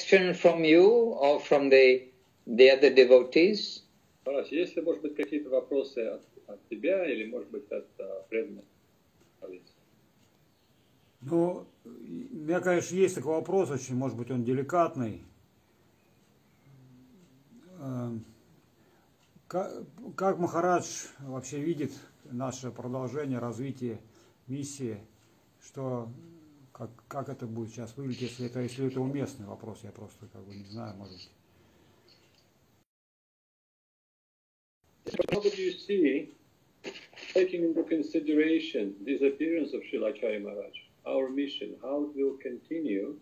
question from you or from the other devotees? Махарадж, если, может быть, какие-то вопросы от тебя или, может быть, от преданных? Ну, у меня, конечно, есть такой вопрос, очень, может быть, он деликатный. Как Махарадж вообще видит наше продолжение, развитие миссии, что, как это будет сейчас выглядеть, если это уместный вопрос, я просто как бы не знаю, может быть. How would you see, taking into consideration the disappearance of Srila Acharya Maharaj, our mission, how it will continue?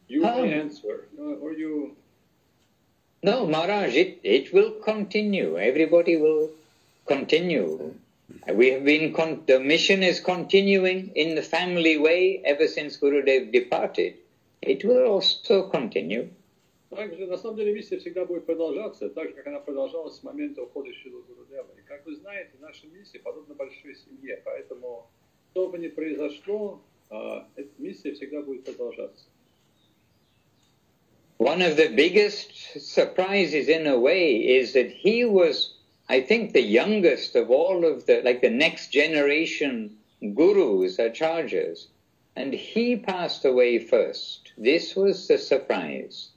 You may answer, or you... No, Maharaj, it will continue. Everybody will continue. We have been, the mission is continuing in the family way ever since Gurudev departed. It will also continue. Также, на самом деле, миссия всегда будет продолжаться, так же, как она продолжалась с момента ухода Шрилы Гурудева. И, как вы знаете, наша миссия подобна большой семье, поэтому, что бы ни произошло, эта миссия всегда будет продолжаться. One of the biggest surprises, in a way, is that he was, I think, the youngest of all of the, like the next generation gurus, acharyas, and he passed away first. This was the surprise.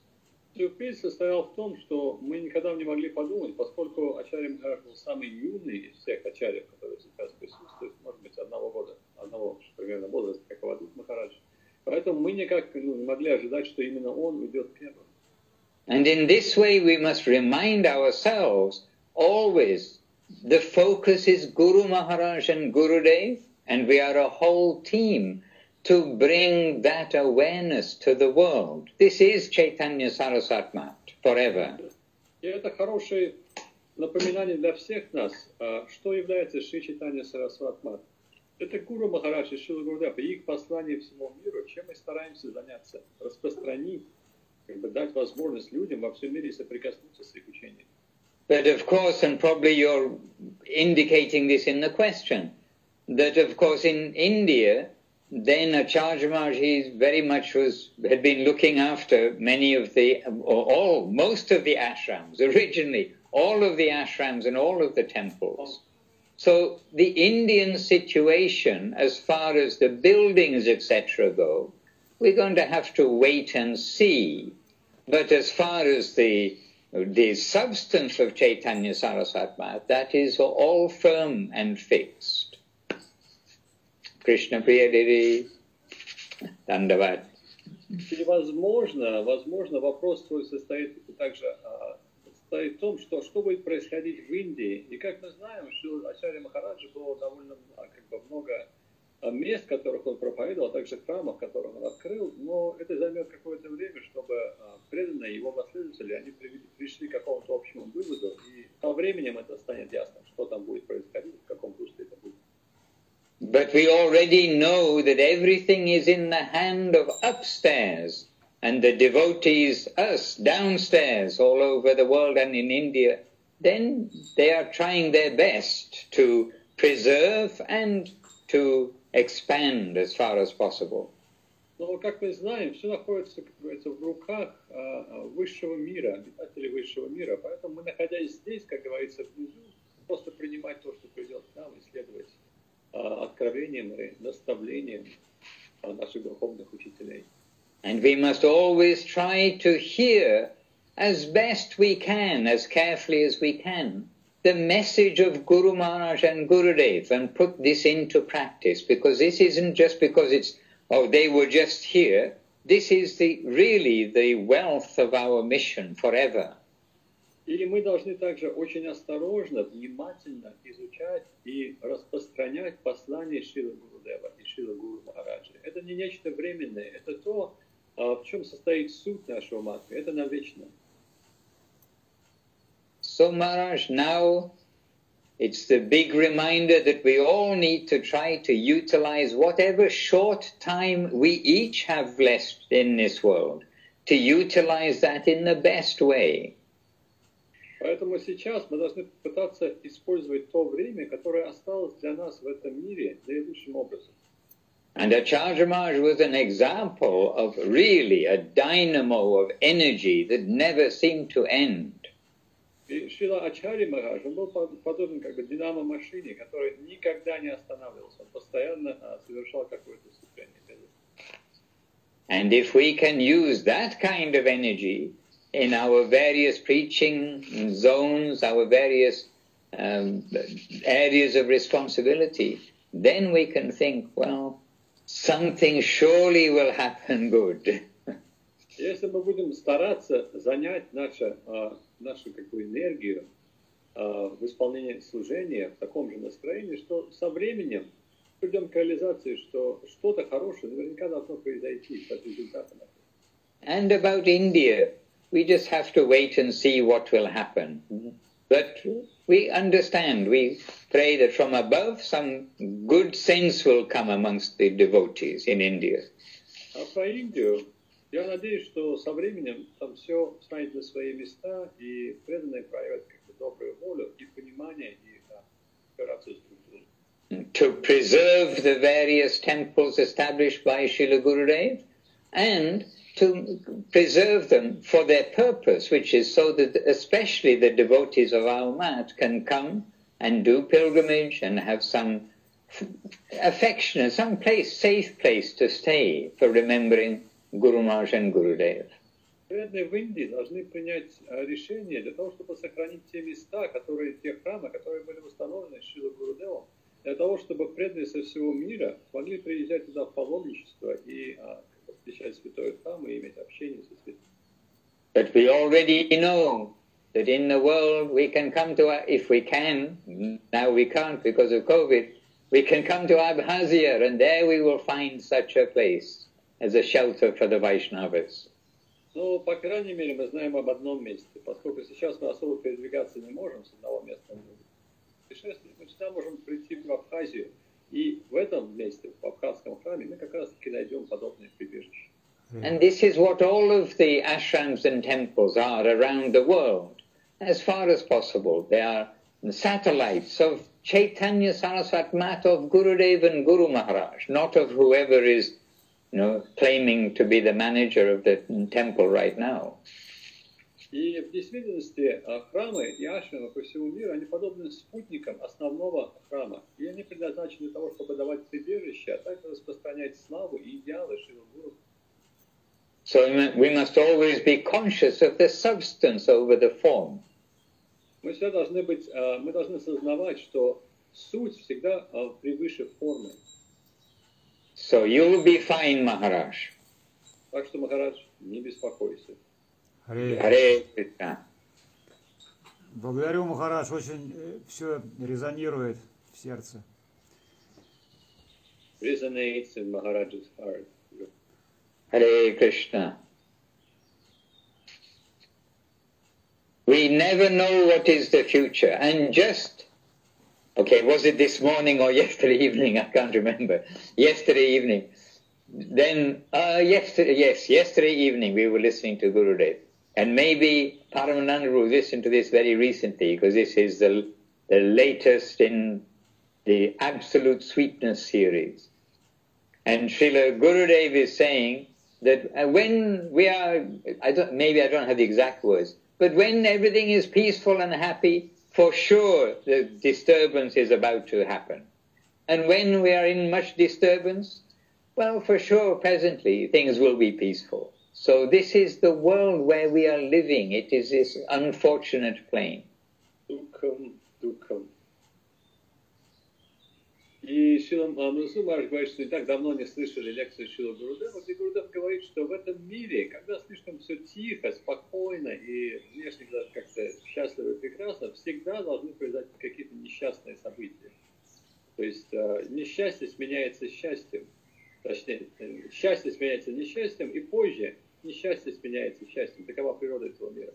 Сюрприз состоял в том, что мы никогда не могли подумать, поскольку Ачарья Махарадж был самый юный из всех ачарьев, которые сейчас присутствуют, может быть, одного примерно возраста, как Авадут Махарадж. Поэтому мы никак не могли ожидать, что именно он уйдет первым. And in this way we must remind ourselves always the focus is Guru Maharaj and Gurudev, and we are a whole team to bring that awareness to the world. This is Chaitanya Saraswat Mat forever. И это хорошее напоминание для всех нас, что является Шри Чайтанья Сарасват Мат. Это Гуру Махарадж и Шрила Гурудев, и их послание всему миру, чем мы стараемся заняться, распространить, как бы дать возможность людям во всем мире соприкоснуться с их учением. But of course, and probably you're indicating this in the question, that of course in India, then Acharya Maharaj, he very much had been looking after many of the, most of the ashrams, originally, all of the ashrams and all of the temples. So the Indian situation, as far as the buildings, etc. go, we're going to have to wait and see. But as far as the substance of Chaitanya Saraswat Mat, that is all firm and fixed. Krishna Priya Devi, Dandavad. И возможно, вопрос твой состоит в том, что будет происходить в Индии. И как мы знаем, что Ачарья Махараджа было довольно много мест, в которых он проповедовал, а также храмов, которых он открыл, но это займет какое-то время, чтобы преданные его последователи, они пришли к какому-то общему выводу, и со временем это станет ясно, что там будет происходить, в каком русле это будет. But we already know that everything is in the hand of upstairs, and the devotees, us, downstairs, all over the world and in India, then they are trying their best to preserve and to expand as far as possible. Но, как мы знаем, все находится, как говорится, в руках высшего мира, обитателей высшего мира. Поэтому мы, находясь здесь, как говорится, внизу, просто принимать то, что придет к нам, и следовать откровениям и наставлениям наших духовных учителей. And we must always try to hear as best we can, as carefully as we can, the message of Guru Maharaj and Gurudev, and put this into practice, because this isn't just because it's, they were just here. This is really the wealth of our mission forever. И мы должны также очень осторожно, внимательно изучать и распространять послание Шрилы Гурудева и Шрилы Гуру Махараджи. Это не нечто временное, это то, в чем состоит суть нашего матхи, это навечно. So Maharaj, now it's the big reminder that we all need to try to utilize whatever short time we each have left in this world, to utilize that in the best way. Поэтому сейчас мы должны пытаться использовать то время, которое осталось для нас в этом мире, наилучшим образом. And Acharya Maharaj was an example of really a dynamo of energy that never seemed to end. И Шрила Ачарья Махарадж, он был подобен как бы динамо-машине, который никогда не останавливался, он постоянно совершал какое-то служение. And if we can use that kind of energy in our various preaching zones, our various areas of responsibility, then we can think, well, something surely will happen good. Если мы будем стараться занять нашу как бы энергию в исполнении служения в таком же настроении, что со временем придем к реализации, что что-то хорошее наверняка должно произойти под результатом этого. And about India, we just have to wait and see what will happen. But we understand, we pray that from above some good sense will come amongst the devotees in India. А про Индию, я надеюсь, что со временем там все станет на свои места, и преданные проявят как бы добрую волю и понимание, и операцию с друг другом. To preserve the various temples established by Srila Gurudev and to preserve them for their purpose, which is so that especially the devotees of our mat can come and do pilgrimage and have some affectionate, some place, safe place to stay for remembering Guru Maharaj and Gurudev. Преданные в Индии должны принять решение для того, чтобы сохранить те места, те храмы, которые были установлены Шрилой Гурудевом, для того, чтобы преданные со всего мира могли приезжать туда в паломничество и посещать святой храм и иметь общение со святым. But we already know that in the world we can come to, if we can, now we can't because of COVID, we can come to Abkhazia and there we will find such a place as a shelter for the Vaishnavas. Но, по крайней мере, мы знаем об одном месте, поскольку сейчас мы особо передвигаться не можем с одного места на другое. Путешествовать, мы всегда можем прийти в Абхазию, и в этом месте, в Абхазском храме, мы как раз-таки найдем подобные прибежища. And this is what all of the ashrams and temples are around the world, as far as possible. They are satellites of Chaitanya Saraswat Mat, of Gurudev and Guru Maharaj, not of whoever is claiming to be the manager of the temple right now. И в действительности храмы и ашрамы по всему миру, они подобны спутникам основного храма. И они предназначены для того, чтобы давать прибежище, а также распространять славу и идеалы Шрила Гуру. So we must always be conscious of the substance over the form. Мы всегда должны мы должны сознавать, что суть всегда превыше формы. So you'll be fine, Maharaj. Так что, Махарадж, не беспокойся. Харе Кришна. Благодарю, Махарадж, очень все резонирует в сердце. Resonates in Maharaj's heart. Hare Krishna. We never know what is the future, and was it this morning or yesterday evening? I can't remember. Yesterday evening. Then, yesterday evening we were listening to Gurudev. And maybe Paramandai will listen to this very recently, because this is the latest in the Absolute Sweetness series. And Srila Gurudev is saying that when we are, maybe I don't have the exact words, but when everything is peaceful and happy, for sure the disturbance is about to happen. And when we are in much disturbance, well, for sure presently things will be peaceful. So this is the world where we are living. It is this unfortunate plane. Дукхам. И Шрила Мадхусудан говорит, что не так давно не слышали лекцию Шрила Гурудева, где Гурудев говорит, что в этом мире, когда слишком все тихо, спокойно и внешне даже как-то счастливо и прекрасно, всегда должны произойти какие-то несчастные события. То есть несчастье сменяется счастьем. Точнее, счастье сменяется несчастьем, и позже несчастье сменяется счастьем. Такова природа этого мира.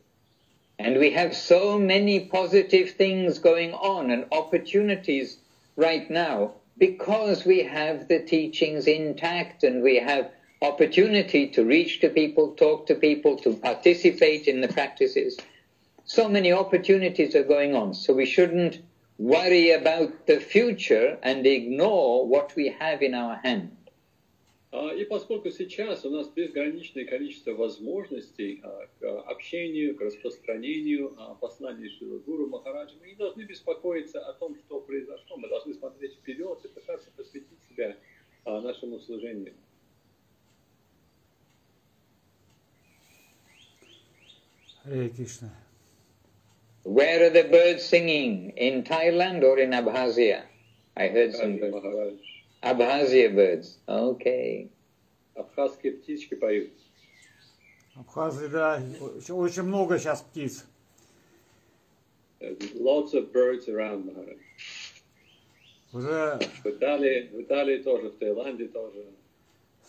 And we have so many positive things going on and opportunities right now because we have the teachings intact and we have opportunity to reach to people, talk to people, to participate in the practices. So many opportunities are going on, so we shouldn't worry about the future and ignore what we have in our hand. И поскольку сейчас у нас безграничное количество возможностей к общению, к распространению посланий Шрилы Гуру Махараджа, мы не должны беспокоиться о том, что произошло. Мы должны смотреть вперед и пытаться посвятить себя нашему служению. Харе Кришна. Where are the birds singing? In Thailand or in Abkhazia? I heard some birds. Махарадж. Abkhazia birds. Okay. Абхазские птички поют. Абхазии, да, очень много сейчас птиц. Lots of birds around, Maharaj. Уже В Италии тоже, в Таиланде тоже.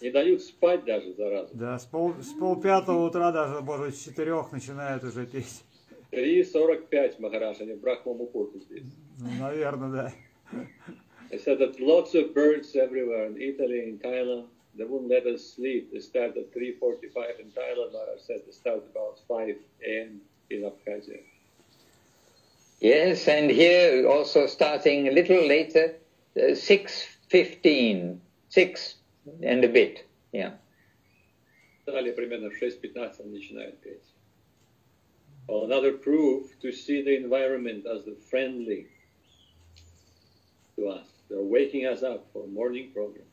Не дают спать даже, зараза. да, с полпятого утра даже, может, с 4 начинают уже петь. 3:45, Махарадж, они в Брахма-Мухурту здесь. Ну, наверное, да. I said that lots of birds everywhere in Italy, in Thailand. They wouldn't let us sleep. They start at 3:45 in Thailand. Maharaj said they start about 5 a.m. in Abkhazia. Yes, and here also starting a little later, 6:15, 6 and a bit, yeah. Далее примерно в 6:15 они начинают петь. Well, another proof to see the environment as friendly to us. They're waking us up for a morning program.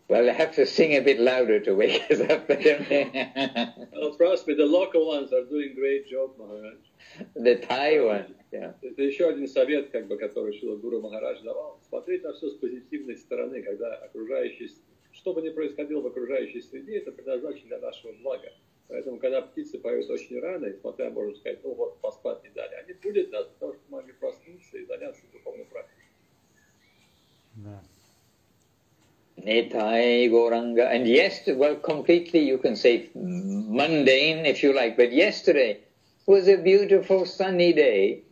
Well, I have to sing a bit louder to wake us up. Well, trust me, the local ones are doing great job, Maharaj. The Thai one, yeah. Это еще один совет, который Шрила Гуру Махарадж давал. Смотреть на все с позитивной стороны, когда окружающий, что бы ни происходило в окружающей среде, это предназначено для нашего блага. Поэтому, когда птицы поют очень рано, и смотря, можно сказать, ну вот, поспать не дали, они будут нас, потому что мы могли проснуться и заняться духовной практикой. Да. Nitai Goranga. And yes, well, completely you can say mundane if you like, but yesterday was a beautiful sunny day,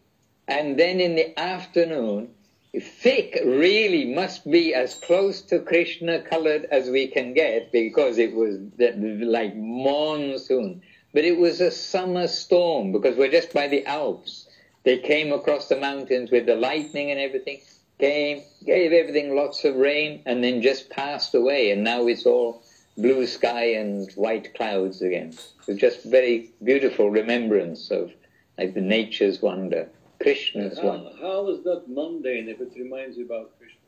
and then in the afternoon, thick really must be as close to Krishna colored as we can get, because it was like monsoon. But it was a summer storm, because we're just by the Alps. They came across the mountains with the lightning and everything, came, gave everything lots of rain, and then just passed away, and now it's all blue sky and white clouds again. It's just very beautiful remembrance of like the nature's wonder, Krishna's wonder. How is that mundane if it reminds you about Krishna?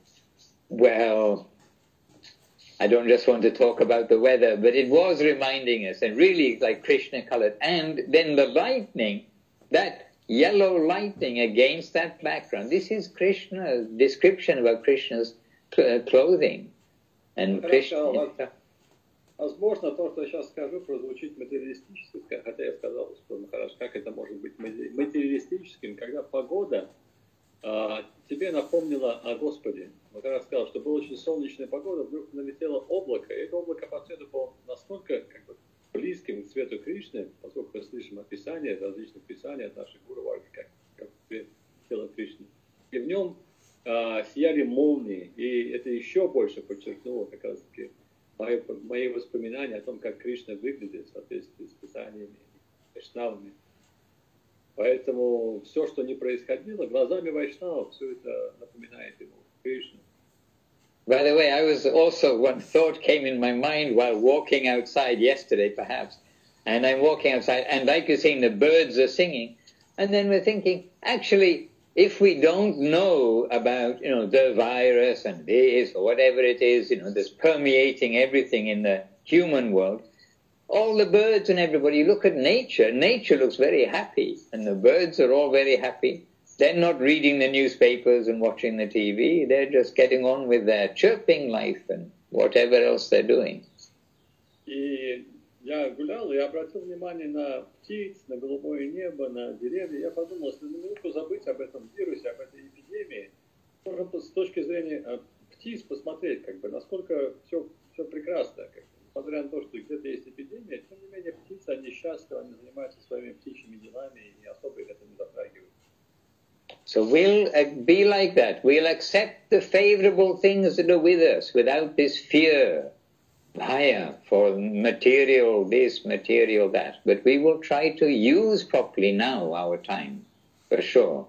Well, I don't just want to talk about the weather, but it was reminding us, and really like Krishna colored. And then the lightning, that yellow lightning against that background, this is Krishna's description about Krishna's clothing. And Krishna... Возможно, то, что я сейчас скажу, прозвучит материалистически, хотя я сказал, что, Махарадж, как это может быть материалистическим, когда погода тебе напомнила о Господе. Махарадж сказал, что была очень солнечная погода, вдруг налетело облако, и это облако по цвету было настолько близким к цвету Кришны, поскольку мы слышим описания, различных писаний от наших гуру, как цвет тела Кришны. И в нем сияли молнии, и это еще больше подчеркнуло как раз-таки мои воспоминания о том, как Кришна выглядит в соответствии с писаниями, вайшнавами. Поэтому все, что не происходило, глазами вайшнавов, все это напоминает ему Кришну. By the way, I was also, one thought came in my mind while walking outside yesterday, perhaps, and I'm walking outside, and like you're saying, the birds are singing, and then we're thinking, actually, if we don't know about, the virus and this or whatever it is, that's permeating everything in the human world, all the birds and everybody, look at nature. Nature looks very happy, and the birds are all very happy. They're not reading the newspapers and watching the TV. They're just getting on with their chirping life and whatever else they're doing. И я гулял и обратил внимание на птиц, на голубое небо, на деревья. Я подумал, что на минутку забыть об этом вирусе, об этой эпидемии. Можно с точки зрения птиц посмотреть, насколько все прекрасно. Несмотря на то, что где-то есть эпидемия, тем не менее птицы, они счастливы, они занимаются своими птичьими делами и особо их это не затрагивают. So we'll be like that. We'll accept the favorable things that are with us without this fear. Bhaya for material this, material that. But we will try to use properly now our time, for sure.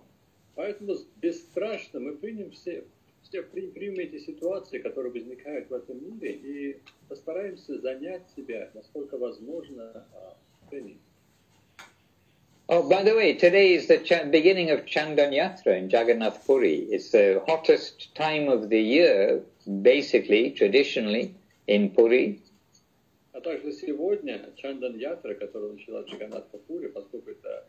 Поэтому бесстрашно мы примем все все примем эти ситуации, которые возникают в этом мире, и постараемся занять себя, насколько возможно, тренингом. Oh, by the way, today is the beginning of Chandan Yatra in Jagannath Puri. It's the hottest time of the year, basically, traditionally, in Puri. А также сегодня Чандан Ятра, которая начала в Джаганнатха-Пури, поскольку это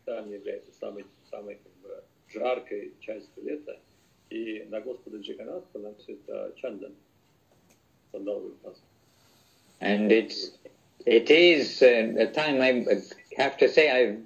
там является самой как бы, жаркой частью лета, и на Господа Джаганнатха носит Чандан, сандаловый пас. And it is a time, I have to say, I've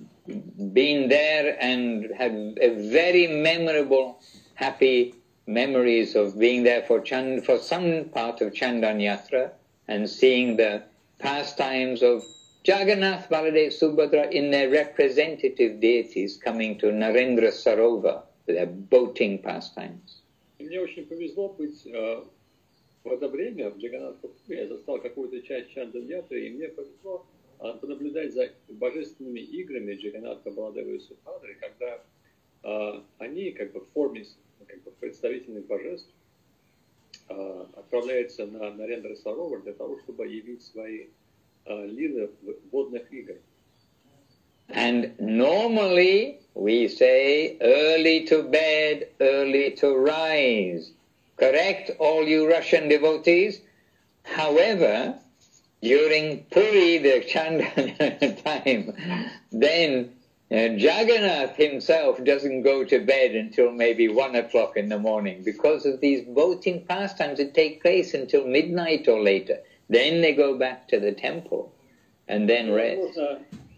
been there and had a very memorable, happy memories of being there for some part of Chandan Yatra and seeing the pastimes of Jagannath, Baladev, Subhadra in their representative deities coming to Narendra Sarovar, their boating pastimes. Мне очень повезло быть в это время в Джаганнатха-Пури. Я застал какую-то часть Чандан-Ятры, и мне повезло понаблюдать за божественными играми Джаганнатха, Баладева и Субхадры, когда они как бы в форме как бы, представительных божеств отправляются на Нарендра Саровар для того, чтобы явить свои лилы водных игр. And normally we say early to bed, early to rise. Correct, all you Russian devotees? However, during Puri, the Chandan time, then Jagannath himself doesn't go to bed until maybe 1 o'clock in the morning because of these boating pastimes that take place until midnight or later. Then they go back to the temple and then rest.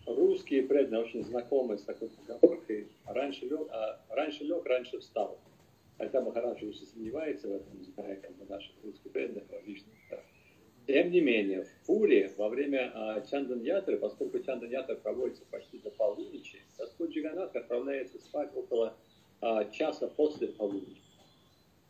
Русские преданные очень знакомы с такой поговоркой раньше лег, раньше встал. Хотя Махараджем очень сомневается в этом, зная как бы, наших русских преданных лично. Тем не менее, в Пури во время Чандан-Ятры, поскольку Чандан-Ятра проводится почти до полуночи, Господь Джаганнатх отправляется спать около часа после полуночи.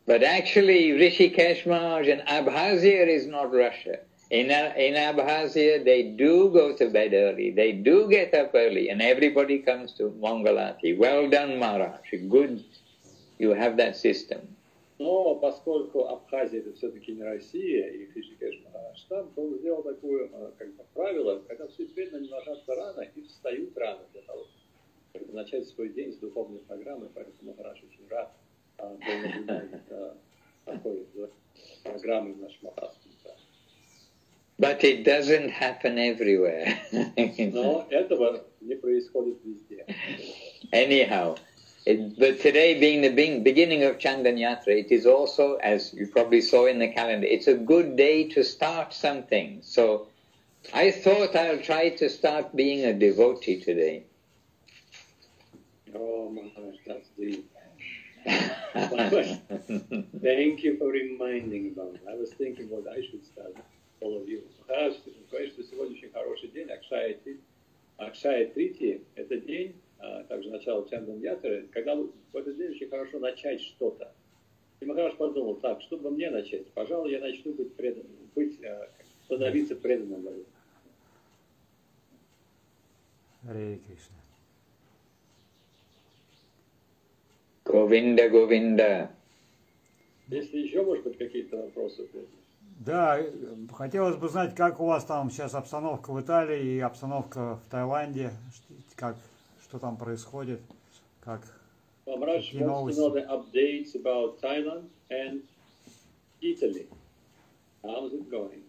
But actually, Rishikesh Maharaj and Abhazia is not Russia. In Abhazia, they do go to bed early, they do get up early, and everybody comes to Mangalati. Well done, Maharaj. Good, you have that system. Но поскольку Абхазия это все-таки не Россия, и Ришикеш Махараштам, то он сделал такое как бы, правило, когда все преданные ложатся рано и встают рано для того, чтобы начать свой день с духовной программы, поэтому Махарадж очень рад был наблюдать такой программы в нашем Махараджем. But it doesn't happen everywhere. Но этого не происходит везде. Anyhow, but today being the beginning of Chandan Yatra, it is also, as you probably saw in the calendar, it's a good day to start something. So I thought I'll try to start being a devotee today. Oh my gosh, that's deep. Thank you for reminding about it. I was thinking what I should start. All of you. Махарадж, говорит, что сегодня очень хороший день, Акшая Трити, это день, также начало Чандан Ятры, когда в этот день очень хорошо начать что-то. И Махарадж подумал, так, чтобы мне начать, пожалуй, я начну быть преданным, становиться преданным Богу. Харе Кришна. Govinda, Govinda. Если еще, может быть, какие-то вопросы? Да, хотелось бы знать, как у вас там сейчас обстановка в Италии и обстановка в Таиланде, что там происходит, какие новости. Updates about Thailand and Italy. How's it going?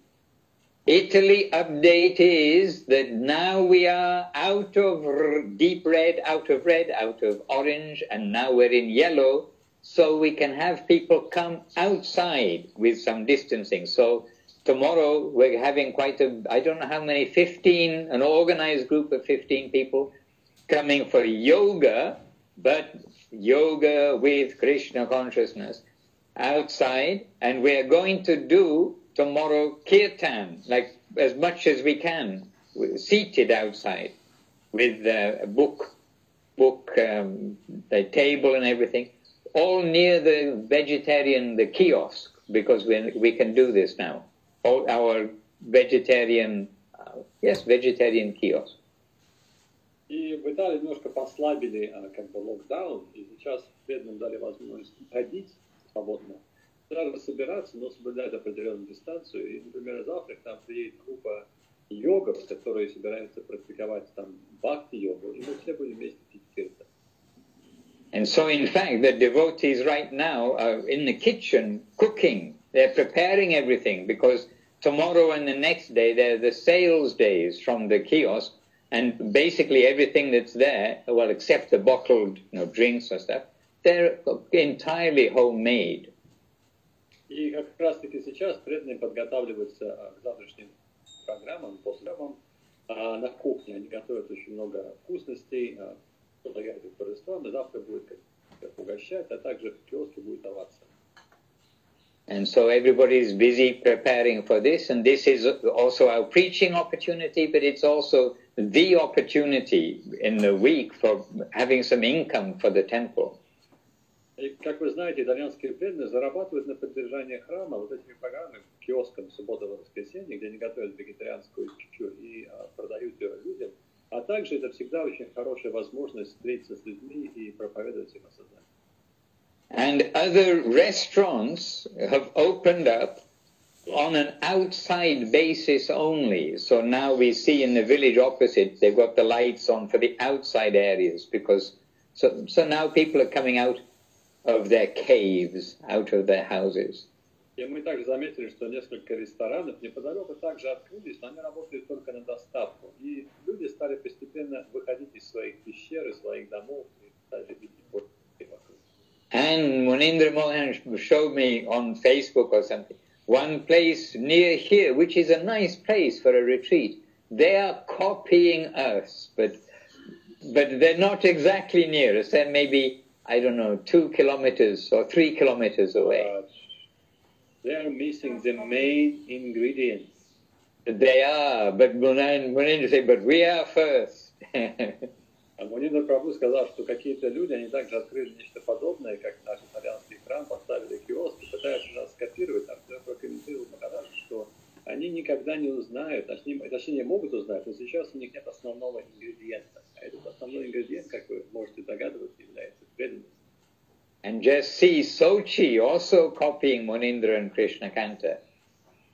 Italy update is that now we are out of deep red, out of orange, and now we're in yellow. So we can have people come outside with some distancing. So tomorrow we're having quite I don't know how many, an organized group of 15 people coming for yoga, but yoga with Krishna consciousness outside. And we're going to do tomorrow kirtan, like as much as we can, seated outside with a book, the table and everything. All near the kiosk, because we can do this now. All our vegetarian kiosk. И в Италии немножко послабили как бы локдаун, и сейчас преданным дали возможность ходить свободно. Надо собираться, но соблюдать определенную дистанцию. И, например, завтра к нам приедет группа йогов, которые собираются практиковать там бхакти-йогу, и мы все будем вместе пить киртан. And so, in fact, the devotees right now are in the kitchen cooking. They're preparing everything because tomorrow and the next day they're the sales days from the kiosk, and basically everything that's there, well, except the bottled, drinks or stuff, they're entirely homemade. И как раз-таки сейчас преданные подготавливаются к завтрашним программам, послепрограммам на кухне. Они готовят очень много вкусностей, предлагают по ресторану, и завтра будет как угощать, а также в киоске будет овация. And so everybody is busy preparing for this, and this is also our preaching opportunity, but it's also the opportunity in the week for having some income for the temple. И, как вы знаете, итальянские преданные зарабатывают на поддержание храма вот этими программами, киоском суббота-воскресенье, где они готовят вегетарианскую пищу и продают ее людям. А также это всегда очень хорошая возможность встретиться с людьми и проповедовать им о создании. And other restaurants have opened up on an outside basis only. So now we see in the village opposite, they've got the lights on for the outside areas because, so now people are coming out of their caves, out of their houses. И мы также заметили, что несколько ресторанов неподалеку также открылись, но они работают только на доставку. И люди стали постепенно выходить из своих пещер, из своих домов и стали видеть вокруг. And Munindra Mohan showed me on Facebook or something, one place near here, which is a nice place for a retreat. They are copying us, but they're not exactly near us. They're maybe, I don't know, 2 kilometers or 3 kilometers away. They are missing the main ingredients. They are, but Munindra said, but we are first. А Муниндра Прабху сказал, что какие-то люди, они также открыли нечто подобное, как наш итальянский храм, поставили киоск и пытаются нас скопировать. Там я прокомментировал Махараджем, что они никогда не узнают, точнее могут узнать, но сейчас у них нет основного ингредиента. А этот основной ингредиент, как вы можете догадываться, является преданностью. And just see Sochi also copying Munindra and Krishna Kanta.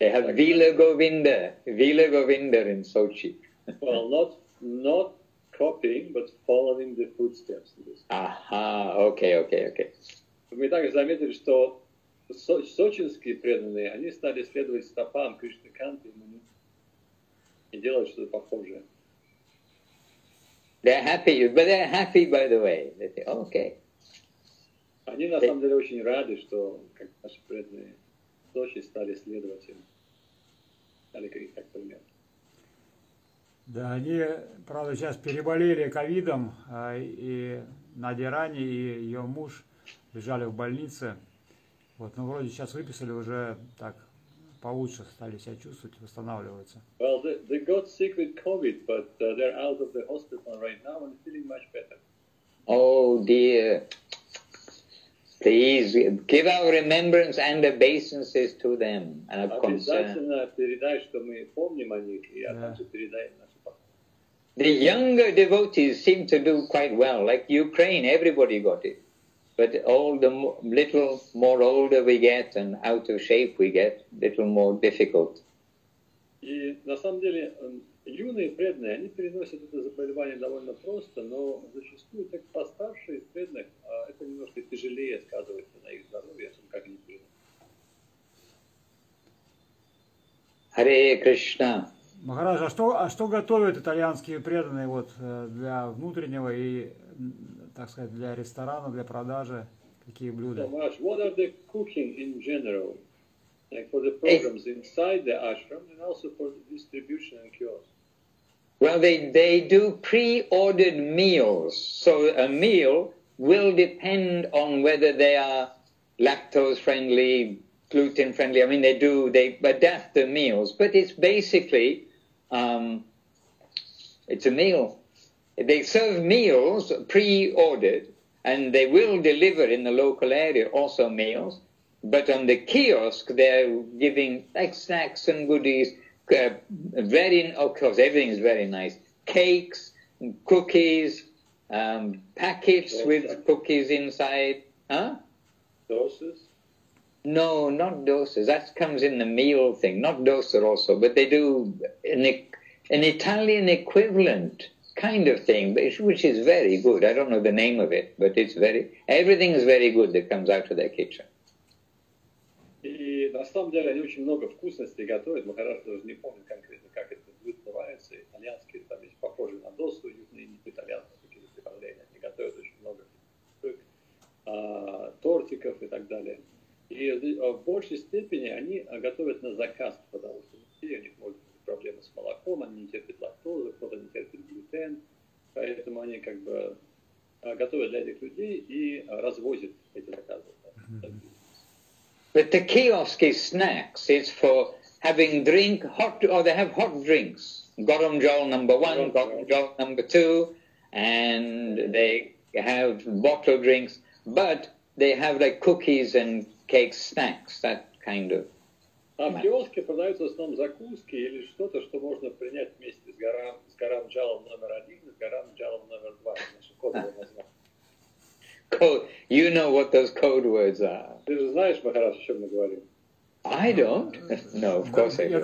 They have Vila Govinda in Sochi. Well, not copying, but following the footsteps. Aha, okay. Мы также заметили, что сочинские преданные, они стали следовать стопам Кришны Канты и делать что-то похожее. They're happy, by the way. They say, okay. Они на самом деле очень рады, что как наши преданные в Сочи стали следовать им, стали как пример. Да, они, правда, сейчас переболели ковидом, и Надя Рани и ее муж лежали в больнице. Вот, но вроде сейчас выписали, уже так получше стали себя чувствовать, восстанавливаются. Well, they got sick with COVID, but they're out of the hospital right now and feeling much better. Oh dear. Please give our remembrance and obeisances to them and our concern. Обязательно передай, что мы помним о них, и также передай наши поклоны. The younger devotees seem to do quite well. Like Ukraine, everybody got it. But all the little more older we get and out of shape we get, little more difficult. И на самом деле юные преданные, они переносят это заболевание довольно просто, но зачастую так постарше из преданных это немножко тяжелее сказывается на их здоровье, чем как они переносят. Харе Кришна. Махарадж, а что готовят итальянские преданные вот для внутреннего и, так сказать, для ресторана, для продажи? Какие блюда? So Maharaj, what are they cooking in general? Like for the programs inside the ashram and also for the distribution and kiosks? Well, they do pre-ordered meals. So a meal will depend on whether they are lactose friendly, gluten friendly. I mean, they adapt the meals, but it's basically, it's a meal. They serve meals pre-ordered, and they will deliver in the local area also meals. But on the kiosk, they're giving like snacks and goodies. Of course, everything is very nice. Cakes, cookies, packets with cookies inside. Huh? Doses? No, not dosa. That comes in the meal thing. Not dosa also, but they do an Italian equivalent kind of thing, which is very good. I don't know the name of it, but everything is very good that comes out of their kitchen. И на самом деле они очень много вкусностей готовят. Махарадж даже не помню конкретно, как это блюдо называется. Итальянские, там есть похожие на досу, южные итальянские какие-то приготовления. Они готовят очень много тортиков и так далее. И в большей степени они готовят на заказ, потому что у них может быть проблемы с молоком, они не терпят лактозу, кто-то не терпит глютен, поэтому они как бы готовят для этих людей и развозят эти заказы. But the kiosk snacks is for having hot, or they have hot drinks. Garam jal number 1, garam jal number 2, and they have bottled drinks, but they have like cookies and cake snacks, that kind of. А в киоске продаются в основном закуски или что-то, что можно принять вместе с гарам джалом номер 1 и с гарам джалом номер 2. Наше кодовое название. You know what those code words are. Ты же знаешь, Махарадж, о чем мы говорим? I don't. No, of course I don't. Я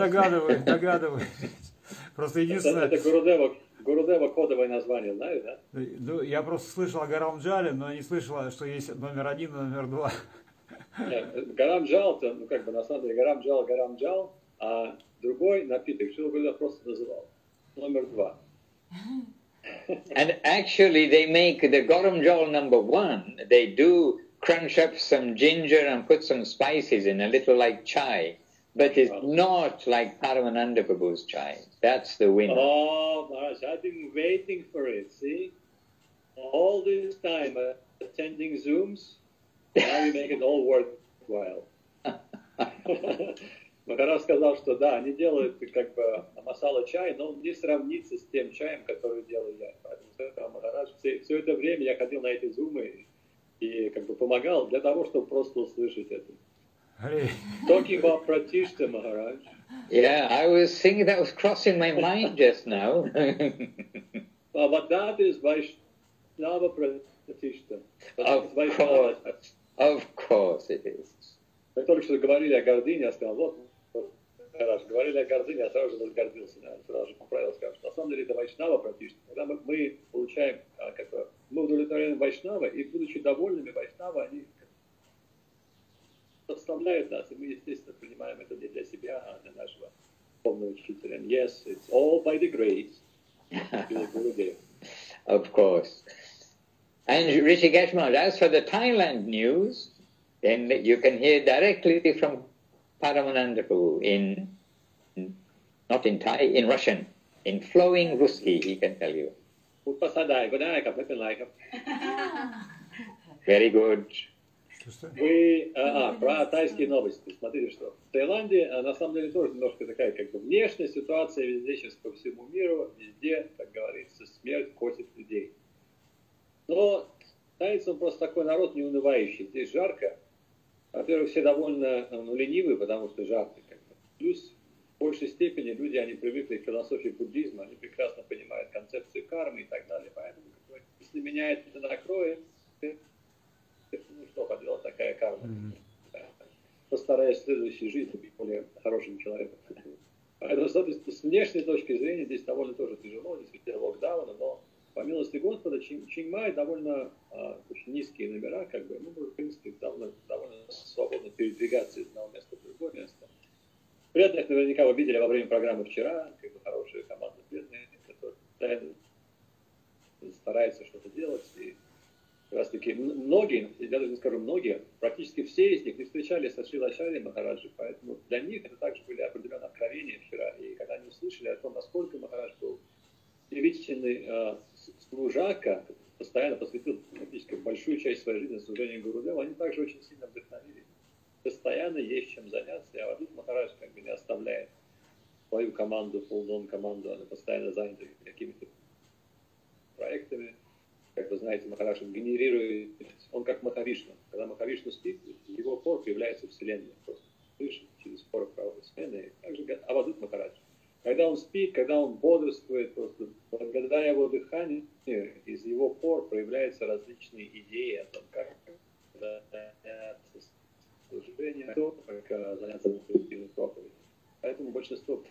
догадываюсь. Просто единственное... Это Гурудева кодовое название, знаешь, да? Ну, я просто слышал о Гарамджале, но не слышал, что есть номер 1 и номер 2. Гарамджал, ну как бы на самом деле гарамджал, а другой напиток, что Гурудев просто называл. Номер 2. And actually they make the garam jal number 1, they do crunch up some ginger and put some spices in, a little like chai, but it's not like Paramananda Prabhu's chai. That's the winner. Oh, Maharaj, I've been waiting for it, see? All this time attending Zooms, now you make it all worthwhile. Махарадж сказал, что да, они делают как бы масала чай, но он не сравнится с тем чаем, который делаю я. Поэтому Махарадж все это время я ходил на эти зумы и как бы помогал для того, чтобы просто услышать это. Talking about Pratishta, Maharaj. Yeah, I was thinking that was crossing my mind just now. But that is Vaishnava Pratishta. Of course it is. Мы только что говорили о гордыне, я сказал, вот, Махарадж, говорили о гордыне, я сразу же разгордился, сразу же поправил, сказал, что на самом деле это Вайшнава практически. Когда мы получаем, как бы, мы удовлетворяем Вайшнава, и будучи довольными Вайшнава, они подставляют нас, и мы, естественно, принимаем это не для себя, а для нашего полного учителя. And yes, it's all by the grace. Of course. And Rishikesh Maharaj, as for the Thailand news, then you can hear directly from Paramananda Prabhu not in Thai, in Russian, in flowing Ruski, he can tell you. Very good. Про тайские новости. Смотрите, что в Таиланде на самом деле тоже немножко такая как бы внешняя ситуация везде сейчас по всему миру, везде, как говорится, смерть косит людей. Но тайцы, он просто такой народ неунывающий. Здесь жарко. Во-первых, все довольно ленивые, потому что жарко. Плюс в большей степени люди, они привыкли к философии буддизма, они прекрасно понимают концепцию кармы и так далее. Поэтому, если меня это накроет, ну что поделать, такая карма. Постараюсь в следующей жизни быть более хорошим человеком. Поэтому, с внешней точки зрения, здесь довольно тоже тяжело, действительно локдауна, но по милости Господа, Чингмай довольно очень низкие номера, как бы, ну, в принципе, довольно свободно передвигаться из одного места в другое место. Преданных наверняка вы видели во время программы вчера, как бы хорошая команда преданных, которые стараются что-то делать, и как раз таки многие, я даже не скажу многие, практически все из них не встречались со Шрилой Махараджем, поэтому для них это также были определенные откровения вчера, и когда они услышали о том, насколько Махарадж был удивительный служака, постоянно посвятил практически большую часть своей жизни служению Гурудеву, они также очень сильно вдохновились. Постоянно есть чем заняться, а вот Махарадж как бы не оставляет свою команду, полдон команду, она постоянно занята какими-то проектами. Как вы знаете, Махарадж генерирует, он как Махавишну. Когда Махавишну спит, его пор появляется Вселенная. Просто слышит через пор правой Вселенной. Также Авадут Махарадж. Когда он спит, когда он бодрствует, просто благодаря его дыханию, из его пор проявляются различные идеи о том, как служить. служения, только заняться коллективной проповедью. Поэтому большинство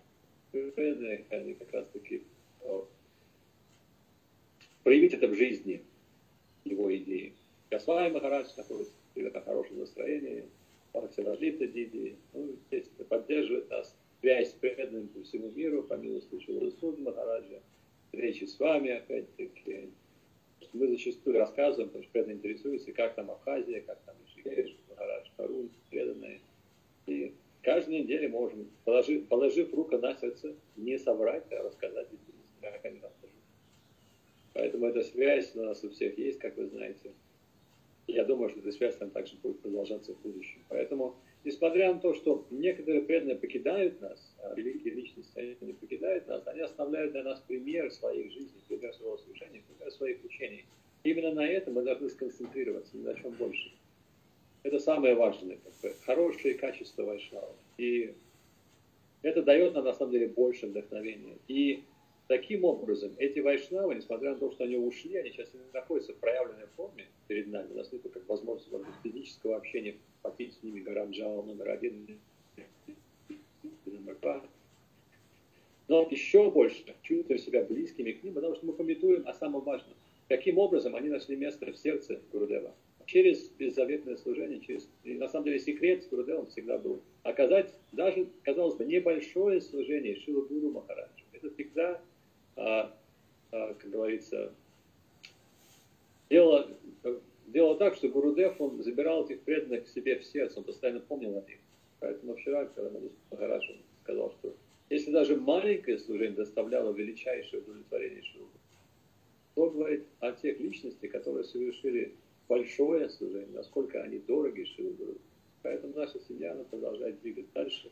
преданных, они как раз таки проявить это в жизни, его идеи. Госвами Махарадж находится в хорошем настроении, Бхактивинода Диди, естественно, поддерживает нас, связь с преданными по всему миру, по милости Шрилы Махараджа, встречи с вами, опять-таки. Мы зачастую рассказываем, потому что преданные интересуются, как там Абхазия, как там Ришикеш, Махарадж, Харун, преданные. И каждую неделю можем, положив руку на сердце, не соврать, а рассказать, как они там живут. Поэтому эта связь у нас у всех есть, как вы знаете. Я думаю, что эта связь там также будет продолжаться в будущем. Поэтому, несмотря на то, что некоторые преданные покидают нас, великие личности они покидают нас, они оставляют для нас пример своих жизней, пример своего служения, пример своих учений. Именно на этом мы должны сконцентрироваться, ни на чем больше. Это самое важное, хорошие качества вайшнава. И это дает нам, на самом деле, больше вдохновения. И таким образом, эти вайшнавы, несмотря на то, что они ушли, они сейчас не находятся в проявленной форме перед нами. У нас нет как возможности, может быть, физического общения, попить с ними гаранджал номер 1, номер 2. Но еще больше чувствуем себя близкими к ним, потому что мы памятуем о самом важном. Каким образом они нашли место в сердце Гурудева? Через беззаветное служение, и на самом деле секрет с Гурудевом всегда был оказать даже, казалось бы, небольшое служение Шрила Гуру Махараджу. Это всегда, как говорится, дело так, что Гурудев, он забирал этих преданных к себе в сердце, он постоянно помнил о них. Поэтому вчера, когда Махарадж сказал, что если даже маленькое служение доставляло величайшее удовлетворение Шрилы, то говорит о тех личностях, которые совершили большое служение, насколько они дороги Шриле Гуру. Поэтому наша семья, она продолжает двигаться дальше.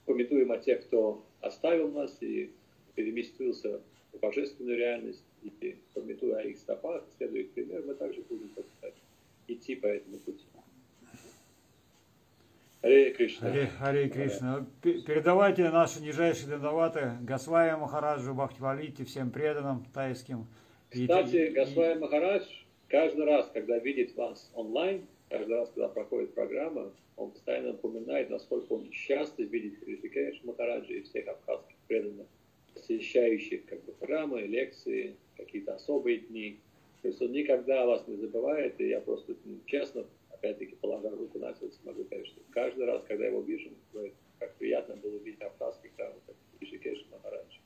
Памятуем о тех, кто оставил нас и переместился в божественную реальность, и памятуя о их стопах, следуя их примеру, мы также будем идти по этому пути. Харе Кришна. Харе Кришна. Передавайте наши нижайшие дандаваты Госвами Махараджу, Бхактивалите, всем преданным тайским. Кстати, Госвами Махарадж каждый раз, когда видит вас онлайн, каждый раз, когда проходит программа, он постоянно напоминает, насколько он счастлив видеть Ришикеш Махараджа и всех абхазских преданных, посещающих программы, лекции, какие-то особые дни. То есть он никогда вас не забывает, и я просто честно, опять-таки, положа руку на сердце, могу сказать, что каждый раз, когда я его вижу, как приятно было видеть абхазских храмов, как Ришикеш Махараджа.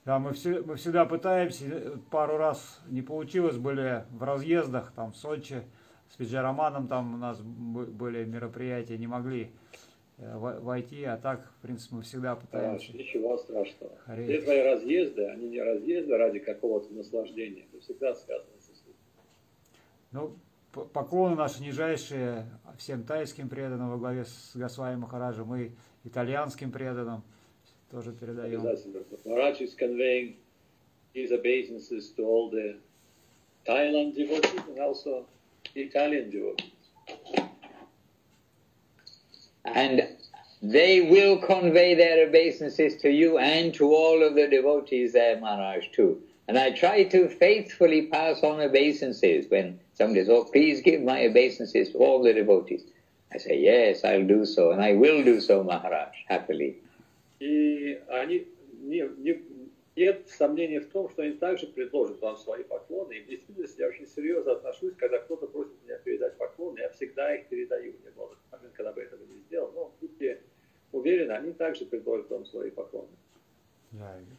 Да, мы всегда пытаемся, пару раз не получилось, были в разъездах, там в Сочи, с Виджараманом, там у нас были мероприятия, не могли войти, а так, в принципе, мы всегда пытаемся. Ничего страшного. Все твои разъезды, они не разъезды ради какого-то наслаждения, это всегда связано со службой. Ну, поклоны наши нижайшие всем тайским преданным во главе с Госвами Махараджем и итальянским преданным тоже передаем. Maharaj is conveying his obeisances to all the Thailand devotees and also Italian devotees. And they will convey their obeisances to you and to all of the devotees there, Maharaj, too. And I try to faithfully pass on obeisances when somebody says, oh, please give my obeisances to all the devotees. I say, yes, I'll do so, and I will do so, Maharaj, happily. И нет сомнений в том, что они также предложат вам свои поклоны. И в действительности я очень серьезно отношусь, когда кто-то просит меня передать поклоны, я всегда их передаю. Не было момент, когда бы этого не сделал. Но будьте уверены, они также предложат вам свои поклоны.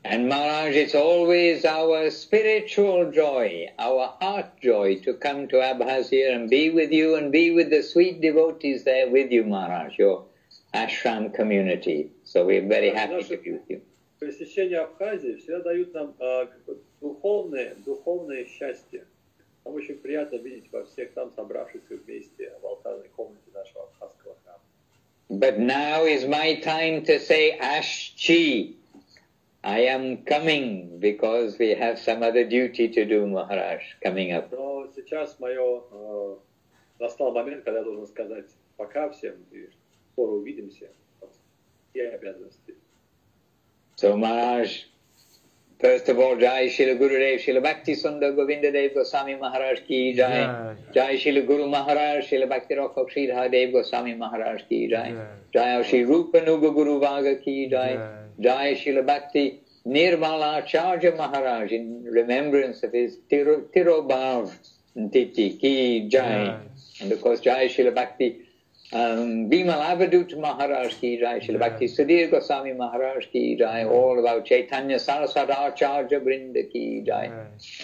And Maharaj, it's always our spiritual joy, our heart joy to come to Abhazia and be with you and be with the sweet devotees there with you, Maharaj, your ashram community. So we're very happy to be with you. Посещение Абхазии всегда дают нам духовное счастье. Нам очень приятно видеть во всех там собравшихся вместе в алтарной комнате нашего абхазского храма. But now is my time to say Ashchi. I am coming because we have some other duty to do, Maharaj, coming up. Но сейчас настал момент, когда я должен сказать пока всем, и скоро увидимся. И обязанности. So Maharaj, First of all, Jai Srila Gurudev, Srila Bhakti Sundar Govinda Dev Goswami Maharaj ki Jai. Jai Srila Guru Maharaj, Srila Bhakti Rakha Sridhar Dev Goswami Maharaj ki Jai. Jai Shri Rupa Nuga Guru Vaga ki Jai. Jai Srila Bhakti Nirmala Acharya Maharaj in remembrance of his Tirobhav Titi ki Jai. And of course, Jai Srila Bhakti Bimal Avadut Maharaj ki Jai, Srila Bhakti Sudhir Goswami Maharaj ki Jai, all about Chaitanya Saraswata Acharya Brinda ki Jai.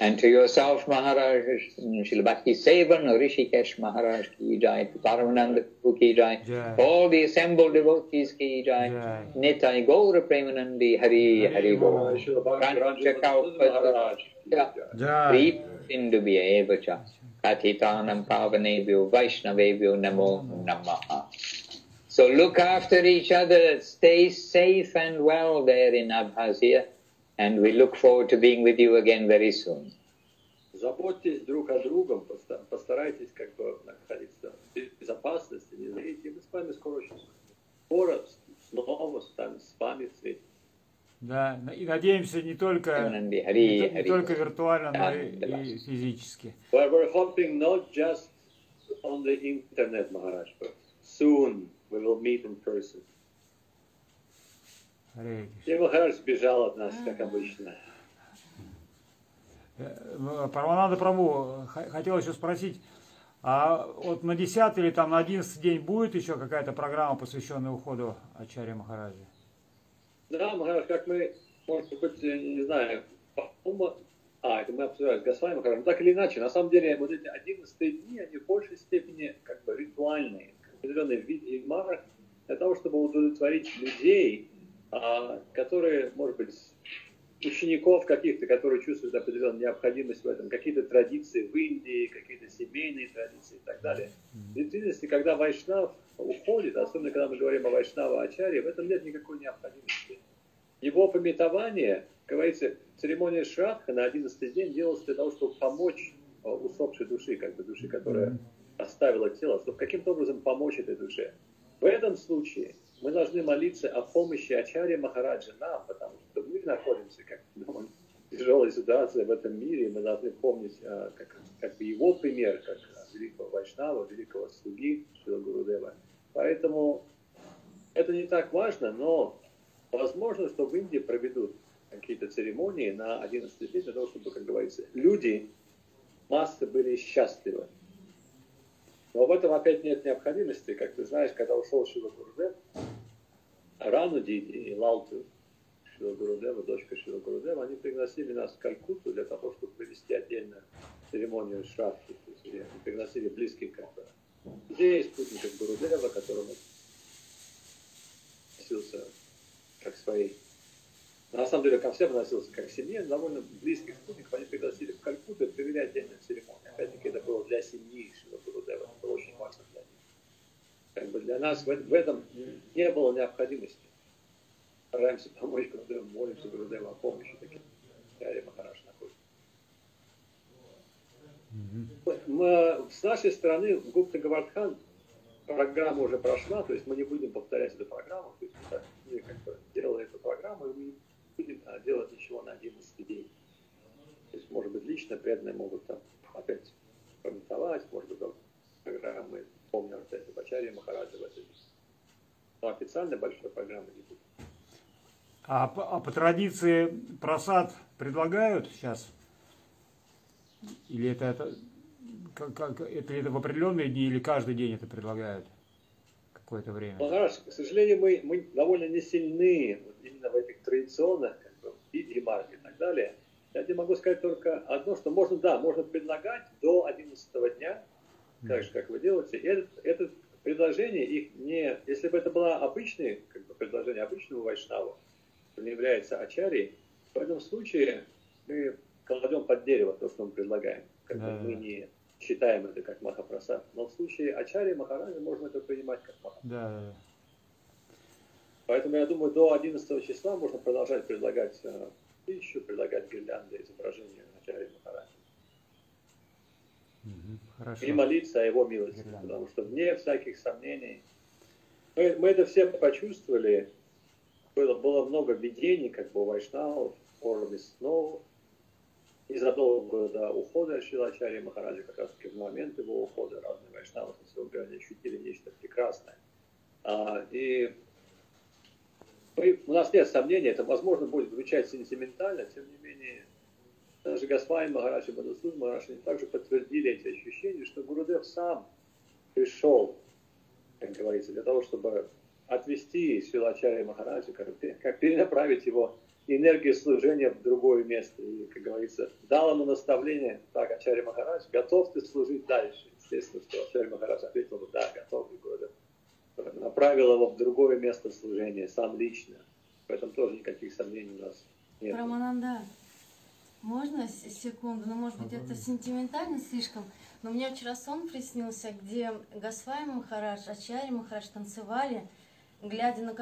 And to yourself, Maharaj, Srila Bhakti Sevan Rishikesh Maharaj ki Jai, to Paramanandai ki Jai, all the assembled devotees ki Jai, Nitai Gaura Premanandi Hari Hari Gaura, Ranchakaupada Jai, Sindubhya Evacha. Patitanam Pavanebhyo Vaishnavebhyo Namo Namaha. So look after each other, stay safe and well there in Abkhazia, and we look forward to being with you again very soon. Заботьтесь друг о другом, постарайтесь как бы находиться в безопасности, не знаете, мы с вами скоро снова с вами встретимся. Да, и надеемся не только виртуально, но и физически. We're hoping not just on the internet, Maharaj, but soon we will meet in person. И Махарадж сбежал от нас, как обычно. Парамананда Прабху, хотел еще спросить, а вот на 10 или там на 11 день будет еще какая-то программа, посвященная уходу Ачарьи Махараджа? Да, Махарадж, как мы, может быть, не знаю, это мы обсуждали с Госвами Махараджем, так или иначе, на самом деле, вот эти 11 дни, они в большей степени как бы ритуальные, определенный вид марк, для того, чтобы удовлетворить людей, которые, может быть, учеников каких-то, которые чувствуют определенную необходимость в этом, какие-то традиции в Индии, какие-то семейные традиции и так далее. В действительности, когда вайшнав уходит, особенно когда мы говорим о вайшнава Ачарье, в этом нет никакой необходимости. Его памятование, как говорится, церемония Шрадха на 11-й день делалась для того, чтобы помочь усопшей души, как бы души, которая оставила тело, чтобы каким-то образом помочь этой душе. В этом случае мы должны молиться о помощи Ачарьи Махараджа нам, потому что мы находимся в тяжелой ситуации в этом мире, и мы должны помнить как бы его пример, как великого вайшнава, великого слуги Шрила Гурудева. Поэтому это не так важно, но возможно, что в Индии проведут какие-то церемонии на 11 день для того, чтобы, как говорится, люди, массы были счастливы. Но в этом опять нет необходимости. Как ты знаешь, когда ушел Шрила Гурудев, Рануди и Лалту Шрила Гурудева, дочка Шрила Гурудева, они пригласили нас в Калькутту для того, чтобы провести отдельную церемонию Шрадхи. То есть они пригласили близких как бы людей, спутников Гурудева, которому относился как своей. На самом деле ко всем относился как к семье, довольно близких спутников они пригласили в Калькутту и провели отдельную церемонию. Опять-таки это было для семьи Шрила Гурудева, это было очень важно для них. Как бы для нас в этом не было необходимости. Стараемся помочь Гурудеву, молимся Гурудеву о помощи таких. Ачарья Махарадж находится. С нашей стороны в Гупта Гавардхан программа уже прошла, то есть мы не будем повторять эту программу, то есть мы как бы делали эту программу, и мы не будем делать ничего на 11 день. То есть, может быть, лично преданные могут там опять комментовать, может быть, программы, помню, опять об Ачарье Махараджа в этой. Но официально большой программы не будет. А по традиции просад предлагают сейчас? Или это в определенные дни, или каждый день это предлагают какое-то время? Махарадж, к сожалению, мы довольно не сильны вот именно в этих традиционных виде марки и так далее. Я тебе могу сказать только одно, что можно предлагать до 11 дня, так же, как вы делаете. И это предложение, их не, если бы это было обычное, как бы, предложение обычного вайшнава, что не является ачарьей, в этом случае мы кладем под дерево то, что мы предлагаем. Как бы мы не считаем это как махапрасад. Но в случае ачарьи Махараджа можно это принимать как махапрасад. Поэтому я думаю, до 11 числа можно продолжать предлагать пищу, предлагать гирлянды, изображения Ачарьи Махараджа. И молиться о его милости, потому что вне всяких сомнений мы это все почувствовали было много видений, как бы у вайшнавов, в форме снов. Незадолго до ухода Шрилачарьи Махараджа, как раз таки в момент его ухода, разные вайшнавы со своего города ощутили нечто прекрасное. И у нас нет сомнений, это, возможно, будет звучать сентиментально, тем не менее, даже Госвами Махарадж и Мадхусудан Махарадж они также подтвердили эти ощущения, что Гурудев сам пришел, как говорится, для того, чтобы отвести Шрилачарьи Махараджа, как перенаправить его энергию служения в другое место. И, как говорится, дал ему наставление: так, Ачарья Махарадж, готов ты служить дальше? Естественно, что Ачарья Махарадж ответил: да, готов. Направил его в другое место служения, сам лично. Поэтому тоже никаких сомнений у нас нет. Парамананда, можно секунду? Ну, может быть, это сентиментально слишком, но мне вчера сон приснился, где Госвами Махарадж, Ачарья Махарадж танцевали, глядя на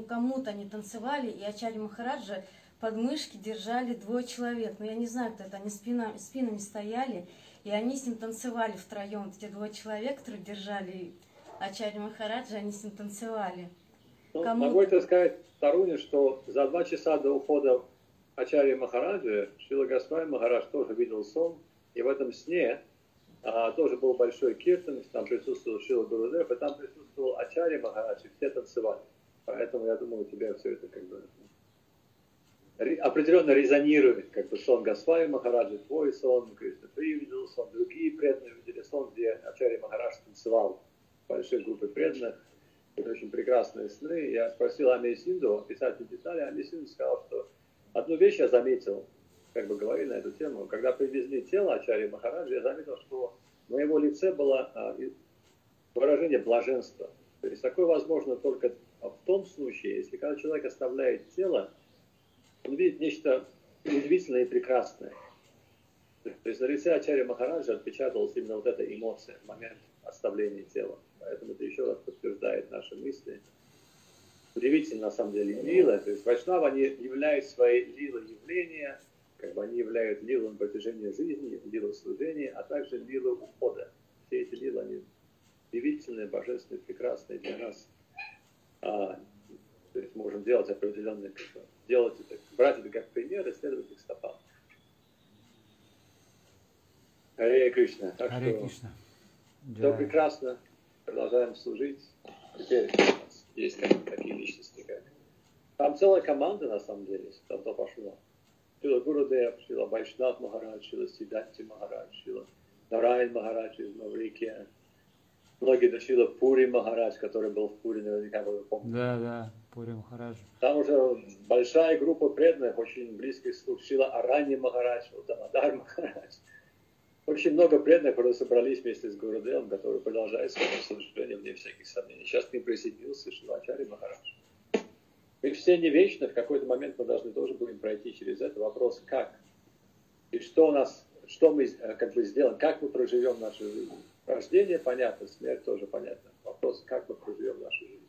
кому-то они танцевали, и Ачарья Махараджа под мышки держали двое человек. Но я не знаю, кто это, они спинами стояли, и они с ним танцевали втроем. Эти двое человек, которые держали Ачарья Махараджа, они с ним танцевали. Ну, могу это сказать Таруне, что за 2 часа до ухода Ачарьи Махараджа Шрила Госвами Махарадж тоже видел сон, и в этом сне тоже был большой киртан, там присутствовал Шрила Гурудев, и там присутствовал Ачарья Махарадж, и все танцевали. Поэтому я думаю, у тебя все это как бы определенно резонирует, как бы сон Госвами Махараджа, твой сон, Кришна При видел сон, другие преданные видели сон, где Ачарья Махарадж танцевал в большой группе преданных. Это очень прекрасные сны. Я спросил Ами Синду, описатель детали, Ами Синду сказал, что одну вещь я заметил, как бы говорили на эту тему, когда привезли тело Ачарьи Махараджа, я заметил, что на его лице было выражение блаженства. То есть такое возможно только в том случае, если когда человек оставляет тело, он видит нечто удивительное и прекрасное. То есть на лице Ачарьи Махараджа отпечаталась именно вот эта эмоция в момент оставления тела. Поэтому это еще раз подтверждает наши мысли. Удивительно, на самом деле, лила. То есть вайшнавы, они являют свои лилы явления, как бы они являют лилу на протяжении жизни, лилу служения, а также лилу ухода. Все эти лилы, они удивительные, божественные, прекрасные для нас. То есть можем делать определенные, делать это, брать это как пример и следовать их стопам. Харе Кришна. Так Харе что Кришна. все прекрасно. Продолжаем служить. Теперь у нас есть такие личности, как... Там целая команда, на самом деле, там то пошло. Шрила Гурудев, Шрила Вайшнав Махарадж, Шрила Сиданти Махарадж, Шрила Нараян Махарадж из Маврикия. Многие до Шрила Пури Махарадж, который был в Пури, наверняка вы помните. Да, Пури Махарадж. Там уже большая группа преданных, очень близких слуг. Шрила Аранья Махарадж, Дамодар Махарадж. Очень много преданных, которые собрались вместе с Гурудевом, которые продолжают свое служение, вне всяких сомнений. Сейчас к ним присоединился Шрилачарья Махарадж. Мы все не вечны, в какой-то момент мы должны тоже будем пройти через это. Вопрос, как? И что у нас, что мы как бы сделаем, как мы проживем нашу жизнь. Рождение понятно, смерть тоже понятно. Вопрос, как мы проживем нашу жизнь.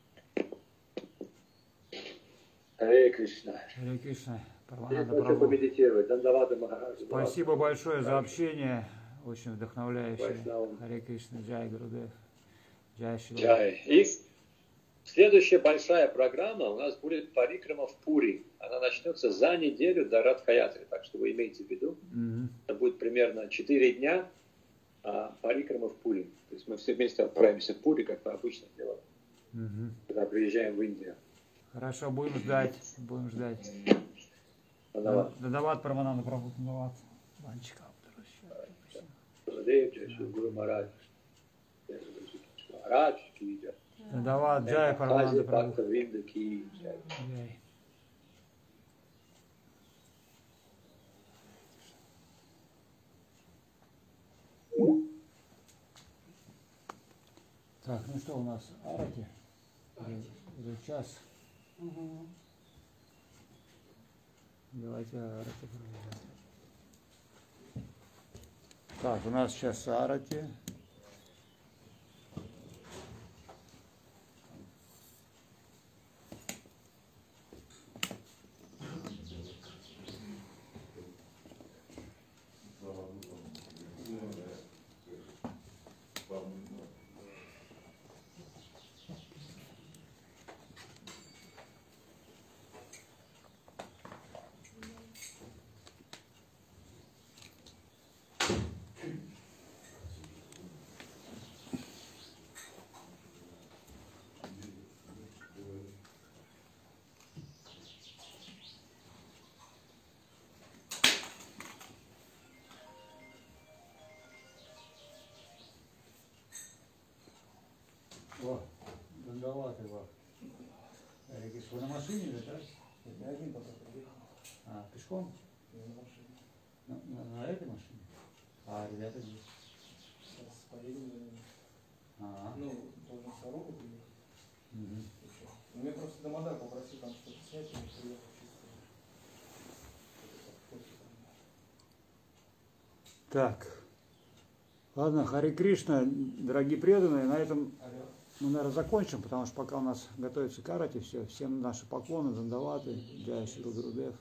Харе Кришна. Харе Кришна. Хочу помедитировать. Дандавата Махараджа. Спасибо большое за общение. Очень вдохновляющее. Харе Кришна. Джай Гурудев. Джай Шрилой. Джай. И следующая большая программа у нас будет парикрама в Пури. Она начнется за неделю до Радха-ятры. Так что вы имейте в виду. Это будет примерно 4 дня парикрама в Пури. То есть мы все вместе отправимся в Пури, как мы обычно делаем. Когда приезжаем в Индию. Хорошо, будем ждать. Будем ждать. Дадават Парамананда Прабху. Дадават. Ванчика. Гуру Махарадж. Махарадж ки джай. Дадават Джай Парамананда Прабху. Так, ну что у нас? Арати? Или час? Давайте Арати проведем. Так, у нас сейчас Арати. О, долговатый вам. Вы на машине, да? Я один пока приехал. А, пешком? Я на машине. На этой машине? А ребята здесь? Сейчас поедем, наверное. А. Ну, должен с дорогу приехать. Угу. Ну, меня просто Дамодар попросил там что-то снять, и я приехал чисто. Так. Ладно, Харе Кришна, дорогие преданные, на этом мы, наверное, закончим, потому что пока у нас готовится карате, все, всем наши поклоны, дандаваты, Джай Шри Гурудев.